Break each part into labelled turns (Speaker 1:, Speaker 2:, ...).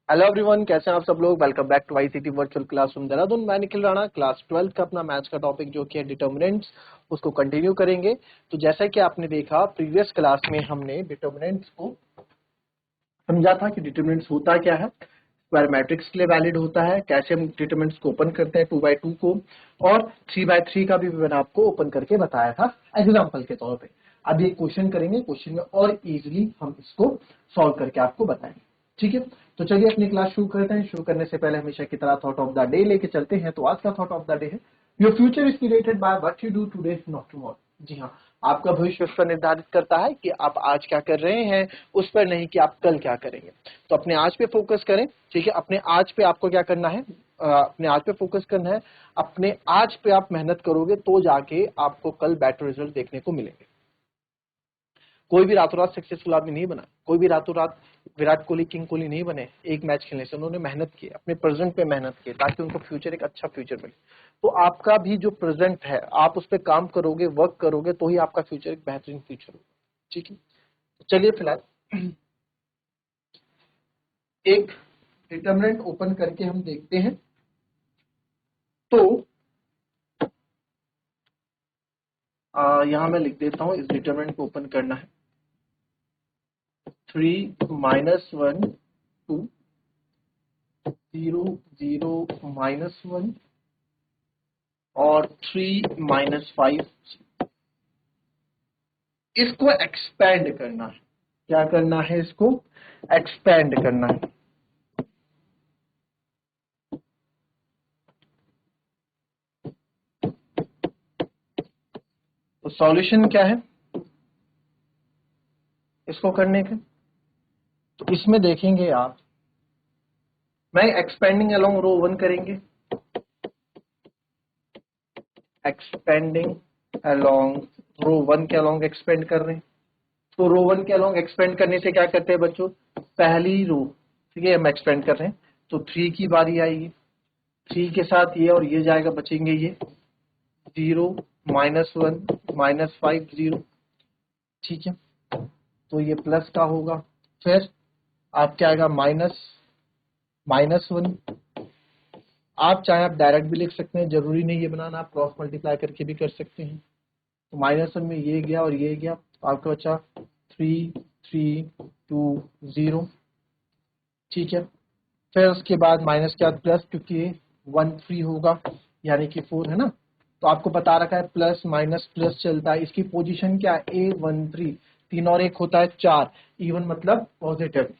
Speaker 1: Hello everyone, कैसे हैं आप सब लोग। Welcome back to ICT virtual classroom Dehradun. मैं निखिल राणा, क्लास 12 का अपना मैथ्स का टॉपिक जो कि है डिटर्मिनेंट्स, उसको कंटिन्यू करेंगे। तो जैसा कि आपने देखा प्रीवियस क्लास में हमने डिटर्मिनेंट्स को समझा था कि डिटर्मिनेंट्स होता क्या है, स्क्वायर मैट्रिक्स के लिए वैलिड होता है, कैसे हम डिटर्मिनेंट्स को ओपन करते हैं 2/2 को, और 3/3 का भी मैंने आपको ओपन करके बताया था एग्जाम्पल के तौर पे। अब ये क्वेश्चन करेंगे, क्वेश्चन में और इजीली हम इसको सॉल्व करके आपको बताएंगे। ठीक है, तो चलिए अपनी क्लास शुरू करते हैं। शुरू करने से पहले हमेशा की तरह थॉट ऑफ द डे लेके चलते हैं। तो आज का थॉट ऑफ द डे है, your future is created by what you do today not tomorrow. जी हाँ, आपका भविष्य उस पर निर्धारित करता है कि आप आज क्या कर रहे हैं, उस पर नहीं कि आप कल क्या करेंगे। तो अपने आज पे फोकस करें। ठीक है, अपने आज पे आपको क्या करना है, अपने आज पे फोकस करना है। अपने आज पे आप मेहनत करोगे तो जाके आपको कल बेटर रिजल्ट देखने को मिलेंगे। कोई भी रातों रात सक्सेसफुल आदमी नहीं बना, कोई भी रातों रात विराट कोहली किंग कोहली नहीं बने। एक मैच खेलने से उन्होंने मेहनत की, अपने प्रेजेंट पे मेहनत की ताकि उनको फ्यूचर एक अच्छा फ्यूचर मिले। तो आपका भी जो प्रेजेंट है, आप उस पर काम करोगे, वर्क करोगे, तो ही आपका फ्यूचर एक बेहतरीन फ्यूचर होगा। ठीक है, तो चलिए फिलहाल एक डिटरमिनेंट ओपन करके हम देखते हैं। तो यहां मैं लिख देता हूं, इस डिटरमिनेंट को ओपन करना है। 3 - 1 2 0 0 -1 और 3 - 5। इसको एक्सपेंड करना है। क्या करना है, इसको एक्सपेंड करना है। तो सॉल्यूशन क्या है इसको करने के, तो इसमें देखेंगे आप, मैं एक्सपेंडिंग अलोंग रो 1 करेंगे, एक्सपेंडिंग अलोंग रो 1 के अलोंग एक्सपेंड कर रहे हैं। तो रो 1 के अलोंग एक्सपेंड करने से क्या करते हैं बच्चों, पहली रो, ठीक है, हम एक्सपेंड कर रहे हैं। तो 3 की बारी आएगी, 3 के साथ ये और ये जाएगा, बचेंगे ये 0 -1 -5 0। ठीक है, तो ये प्लस का होगा। फिर आपके आएगा -1। आप चाहे आप डायरेक्ट भी लिख सकते हैं, जरूरी नहीं ये बनाना, आप क्रॉस मल्टीप्लाई करके भी कर सकते हैं। तो -1 में ये गया और ये गया, तो आपका बचा 3 3 2 0। ठीक है, फिर उसके बाद माइनस के बाद प्लस, क्योंकि 1 फ्री होगा यानी कि 4 है ना। तो आपको बता रखा है प्लस माइनस प्लस चलता है। इसकी पोजीशन क्या है, A13, 3 और 1 होता है 4, इवन मतलब पॉजिटिव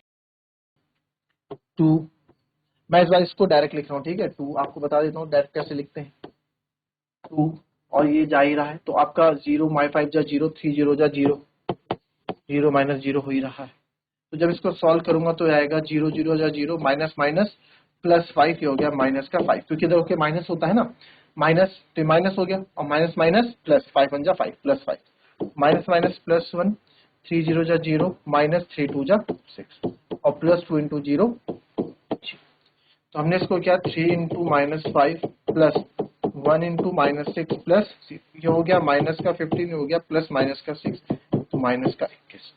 Speaker 1: 2। मैं इस बार इसको डायरेक्ट लिख रहा हूँ, ठीक है। 2 आपको बता देता हूँ डायरेक्ट कैसे लिखते हैं, 2 और ये जा ही रहा है, तो आपका 0 -5 जा 0, 3 0 जा 0, 0 -0 हो ही रहा है। तो जब इसको सॉल्व करूंगा तो आएगा 0 0 जा 0, माइनस माइनस प्लस 5, ये हो गया माइनस का 5, क्योंकि इधर होके माइनस होता है ना, माइनस तो माइनस हो गया, और माइनस माइनस प्लस 5 1 जा 5 प्लस 5, माइनस माइनस प्लस 1, 3 0 जा 0, माइनस 3 2 जा 6, और प्लस 2 इंटू 0। तो हमने इसको क्या, 3 इंटू -5 प्लस 1 इंटू -6 प्लस, ये हो गया माइनस का 15, हो गया प्लस माइनस का 6, तो माइनस का 21।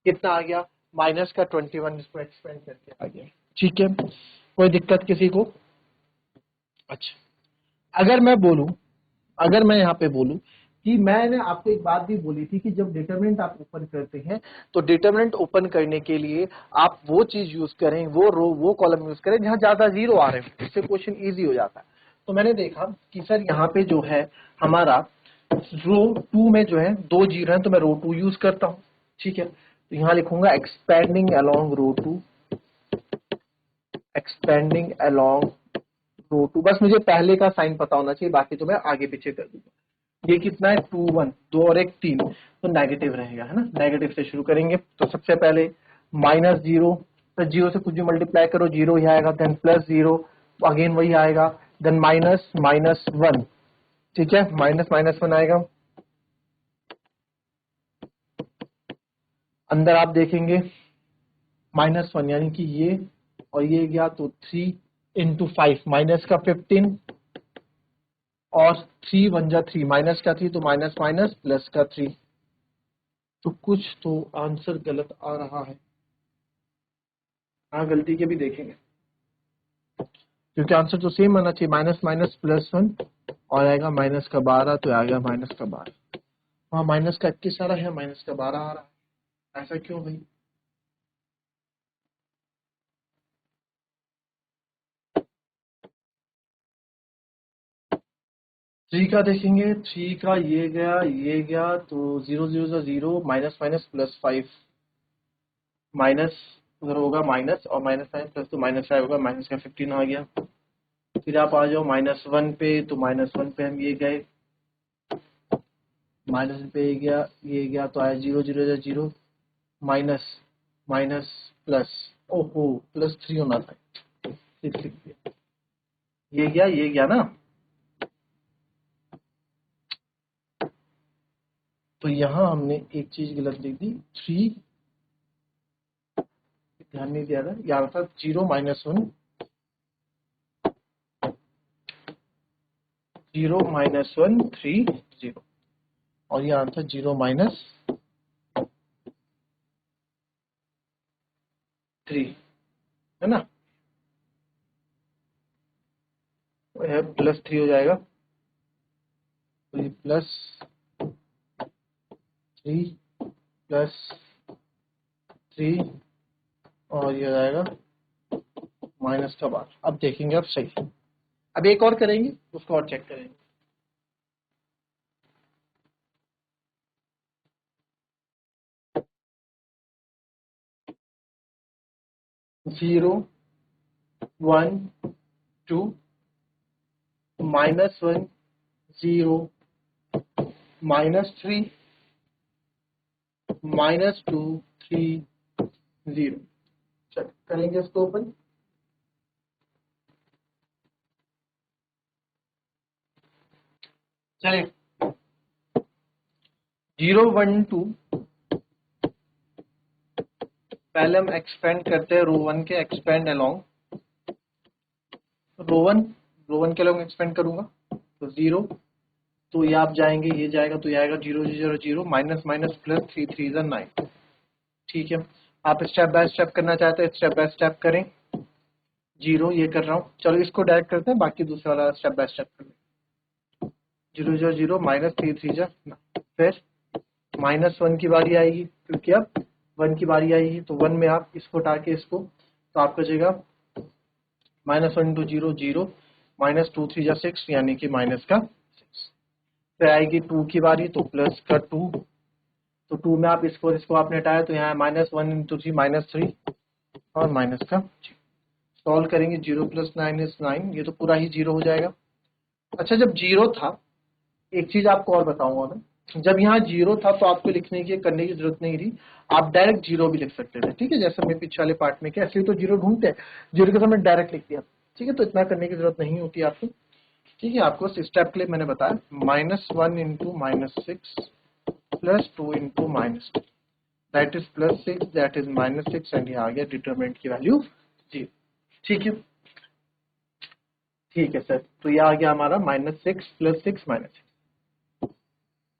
Speaker 1: कितना आ गया, माइनस का 21। इसको एक्सपेंड करके आ गया। ठीक है, कोई दिक्कत किसी को। अच्छा, अगर मैं बोलूं, अगर मैं यहाँ पे बोलूं कि मैंने आपको एक बात भी बोली थी कि जब डिटरमिनेंट आप ओपन करते हैं, तो डिटरमिनेंट ओपन करने के लिए आप वो चीज यूज करें, वो रो वो कॉलम यूज करें जहां ज्यादा जीरो आ रहे हैं, इससे क्वेश्चन इजी हो जाता है। तो मैंने देखा कि सर यहाँ पे जो है हमारा रो 2 में जो है 2 जीरो है, तो मैं रो 2 यूज करता हूँ। ठीक है, तो यहाँ लिखूंगा एक्सपेंडिंग अलोंग रो 2, एक्सपेंडिंग अलोंग रो 2। बस मुझे पहले का साइन पता होना चाहिए, बाकी तो मैं आगे पीछे कर दूंगा। ये कितना है, 2 1, 2 और 1 3, तो नेगेटिव रहेगा, है ना। नेगेटिव से शुरू करेंगे, तो सबसे पहले -0, तो 0 से कुछ भी मल्टीप्लाई करो 0 ही आएगा, देन +0, तो अगेन वही आएगा, देन माइनस -1। ठीक है, माइनस -1 आएगा। अंदर आप देखेंगे -1 यानी कि ये और ये गया, तो 3 इंटू 5 माइनस का 15, और 3 1 जा 3, माइनस का 3, तो माइनस माइनस प्लस का 3। तो कुछ तो आंसर गलत आ रहा है। हाँ गलती के भी देखेंगे, क्योंकि आंसर तो सेम आना चाहिए, माइनस माइनस प्लस 1 और आएगा माइनस का 12, तो आएगा माइनस का 12। वहाँ माइनस का 21 आ रहा है, माइनस का 12 आ रहा है, ऐसा क्यों भाई? थ्री का देखेंगे, थ्री का ये गया तो जीरो जीरो से zero, minus minus plus 5, minus उधर होगा माइनस, और माइनस माइनस प्लस तो माइनस 5 होगा, माइनस का 15 आ गया। फिर आप आ जाओ माइनस 1 पे, तो माइनस 1 पे हम ये गए, माइनस पे ये गया तो आया जीरो जीरो से जीरो, माइनस माइनस प्लस, ओहो प्लस 3 होना था, 6 लिख दिया, ये गया ना। तो यहाँ हमने एक चीज गलत लिख दी, 3 ध्यान नहीं दिया था, यहाँ था 0 माइनस 1, 0 माइनस 1 3 0, और यहाँ था 0 माइनस 3, है ना, प्लस 3 हो जाएगा, तो ये प्लस 3 प्लस 3 और ये हो जाएगा माइनस का 12। अब देखेंगे, अब सही, अब एक और करेंगे, उसको और चेक करेंगे। 0 1 2 माइनस 1 0 माइनस 3 माइनस 2 3 0। चल करेंगे इसको ओपन। चलिए 0 1 2 पहले हम एक्सपेंड करते हैं रो 1 के, एक्सपेंड अलोंग रो वन के अलोंग एक्सपेंड करूंगा, तो 0, तो ये आप जाएंगे, ये जाएगा, तो ये आएगा 0 0 0 माइनस माइनस प्लस 3 3 9। ठीक है, आप स्टेप बाय स्टेप करना चाहते हैं, स्टेप बाय स्टेप करें। 0 ये कर रहा हूँ, चलो इसको डायरेक्ट करते हैं, बाकी दूसरा वाला स्टेप बाय स्टेप कर लें। 0 0 0 माइनस 3 3 फिर माइनस 1 की बारी आएगी, क्योंकि अब 1 की बारी आएगी, तो 1 में आप इसको हटा के इसको, तो आपका जाएगा माइनस 1 इंटू 0 0 माइनस 2 3 6, यानी कि माइनस का 6। फिर आएगी 2 की बारी, तो प्लस का 2, तो 2 में आप इसको आपने हटाया, तो यहाँ माइनस 1 इंटू 3 माइनस 3 और माइनस का 6। सॉल्व करेंगे, 0 प्लस 9 इज 9, ये तो पूरा ही 0 हो जाएगा। अच्छा जब 0 था, एक चीज आपको और बताऊंगा मैं, जब यहाँ 0 था तो आपको लिखने की करने की जरूरत नहीं थी, आप डायरेक्ट 0 भी लिख सकते थे। ठीक है, जैसे हमने पीछे वाले पार्ट में किया, इसलिए तो 0 ढूंढते हैं, 0 के समय डायरेक्ट लिख दिया। ठीक है, तो इतना करने की जरूरत नहीं होती आपको। ठीक है, आपको स्टेप के लिए मैंने बताया, minus 1 into minus 6 plus 2 into minus 2, that is plus 6, that is minus 6, and यहाँ आ गया डिटरमिनेंट की वैल्यू 0। ठीक है, ठीक है सर, तो ये आ गया हमारा माइनस 6 प्लस 6 माइनस 6।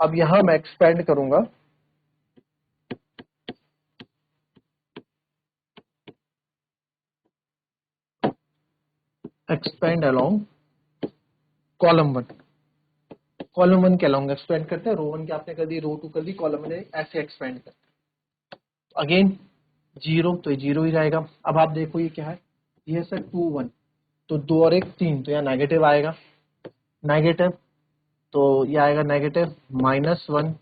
Speaker 1: अब यहां मैं एक्सपेंड करूंगा, एक्सपेंड अलोंग कॉलम 1, कॉलम 1 के अलोंग एक्सपेंड करते हैं, रो 1 की आपने कर दी, रो 2 कर दी, कॉलम 1 ऐसे एक्सपेंड करते हैं। अगेन 0, तो ये 0 ही रहेगा। अब आप देखो ये क्या है, ये सर 2 1, तो 2 और 1 3, तो यहाँ नेगेटिव आएगा, नेगेटिव, तो ये आएगा नेगेटिव माइनस 1।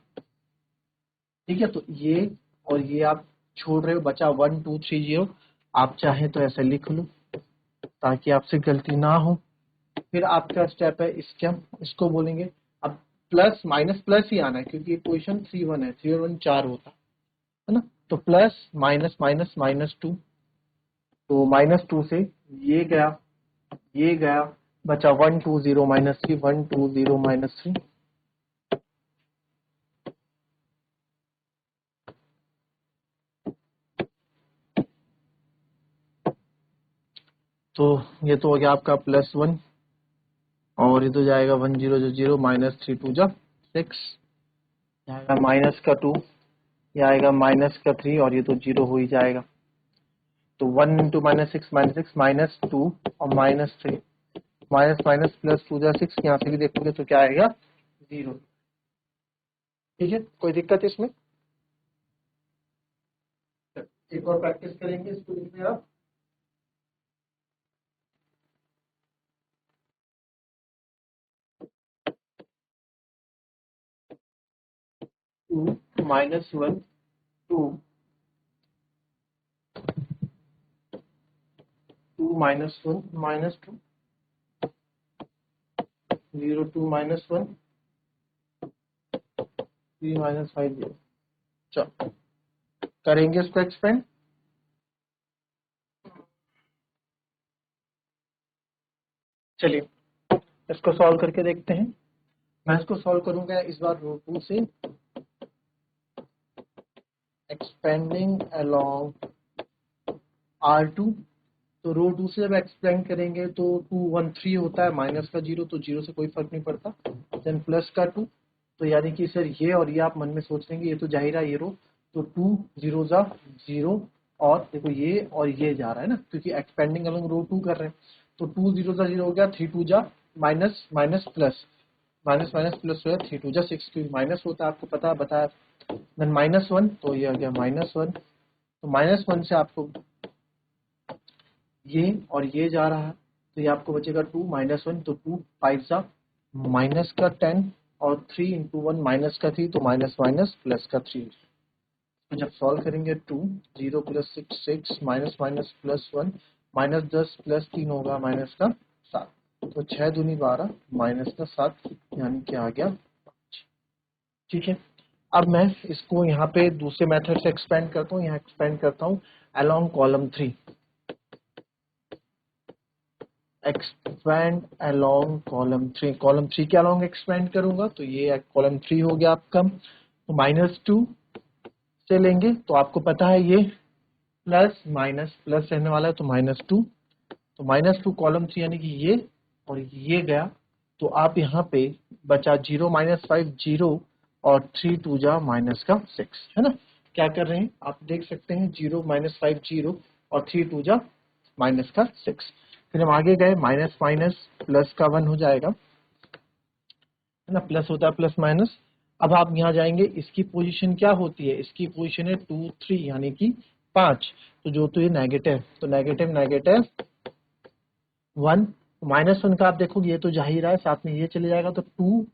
Speaker 1: ठीक है, तो ये और ये आप छोड़ रहे हो, बचा 1 2 3 0, आप चाहें तो ऐसे लिख लो ताकि आपसे गलती ना हो। फिर आपका स्टेप है इसको बोलेंगे, अब प्लस माइनस प्लस ही आना है, क्योंकि ये पोजिशन 3 1 है, 3 और 1 4 होता है ना, तो प्लस माइनस माइनस माइनस 2, तो माइनस 2 से ये गया, बचा 1 2 0 माइनस 3, 1 2 0 माइनस 3। तो ये तो हो गया आपका प्लस 1, और ये तो जाएगा 1 0 0 माइनस 3 2 जा 6, जाएगा माइनस का 2, ये आएगा माइनस का 3, और ये तो 0 हो ही जाएगा। तो 1 इंटू -6 -2 और -3, माइनस माइनस प्लस 2 जा 6, यहाँ से भी देखोगे तो क्या आएगा 0। ठीक है, कोई दिक्कत है इसमें? एक और प्रैक्टिस करेंगे इसको लिखने आप। -1 2 2 -1 -2 0 2 -1 3 -5 0। चलो करेंगे इसको एक्सपेंड। चलिए इसको सॉल्व करके देखते हैं। मैं इसको सॉल्व करूंगा इस बार रो 2 से, एक्सपेंडिंग अलोंग R2। तो रो 2 से जब एक्सपेंड करेंगे तो 2 1 3 होता है, माइनस का 0 तो 0 से कोई फर्क नहीं पड़ता, देन प्लस का 2। तो यानी कि सर ये और ये आप मन में सोच लेंगे ये तो जाहिर है ये रो, तो 2 0 जा 0 और देखो ये और ये जा रहा है ना, क्योंकि एक्सपेंडिंग अलोंग रो 2 कर रहे हैं। तो 2 0 जा 0 हो गया, 3 2 जा minus minus plus, minus minus plus हो गया, 3 2 जा 6, क्योंकि माइनस होता है आपको पता है बताया। देन -1 तो ये आ गया -1, तो -1 से आपको ये और ये जा रहा है, तो ये आपको बचेगा 2 -1, तो 2 5 जा माइनस का 10 और 3 इंटू 1 माइनस का 3, तो माइनस माइनस प्लस का 3। तो जब सॉल्व करेंगे 2 0 plus 6 6 minus minus plus 1 minus 10 plus 3 होगा माइनस का 7, तो 6 दूनी 12 माइनस का 7, यानी कि आ गया 5। ठीक है, अब मैं इसको यहाँ पे दूसरे मेथड से एक्सपेंड करता हूँ, यहाँ एक्सपेंड करता हूँ along column 3, expand along column 3। Column 3 के अलोंग एक्सपेंड करूंगा तो ये कॉलम 3 हो गया आपका, तो -2 से लेंगे तो आपको पता है ये प्लस माइनस प्लस रहने वाला है, तो -2, तो -2 कॉलम 3 यानी कि ये और ये गया, तो आप यहाँ पे बचा 0 -5 0 और 3 2 जा माइनस का 6, है ना। क्या कर रहे हैं आप देख सकते हैं, 0 -5 0 और 3 2 जा माइनस का 6। फिर हम आगे गए, माइनस माइनस प्लस का 1 हो जाएगा, है ना, प्लस होता है प्लस माइनस। अब आप यहाँ जाएंगे, इसकी पोजीशन क्या होती है, इसकी पोजीशन है 2 3 यानी कि 5, तो जो तो ये नेगेटिव, तो नेगेटिव नेगेटिव 1, -1 का आप देखोगे ये तो जा ही रहा है, साथ में ये चले जाएगा, तो 2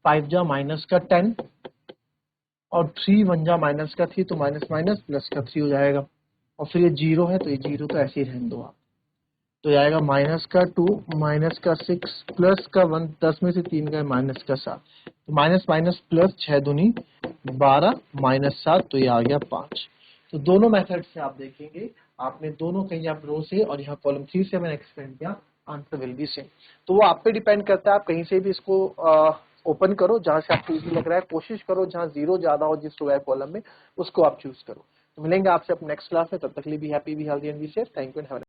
Speaker 1: 5 जा माइनस का 10 और 3 1 जा माइनस का 3, तो माइनस माइनस प्लस का 3 हो जाएगा। और फिर ये 0 है तो ये 0 तो ऐसे ही रहने दो आप, तो आएगा माइनस का 2 माइनस का 6 प्लस का 1, 10 में से 3 गए माइनस का 7, तो माइनस माइनस प्लस 6 दूनी 12 माइनस 7, तो ये आ गया 5। तो दोनों मेथड से आप देखेंगे, आपने दोनों कहीं आप रो से और यहाँ कॉलम 3 से मैंने एक्सपेंड किया, आंसर विल बी सेम। तो वो आप पे डिपेंड करता है, आप कहीं से भी इसको ओपन करो जहां से आपको इजी लग रहा है, कोशिश करो जहां 0 ज्यादा हो जिस रो या कॉलम में उसको आप चूज करो। तो मिलेंगे आपसे अपने नेक्स्ट क्लास में, तब तक के लिए be happy be healthy and be safe. Thank you and have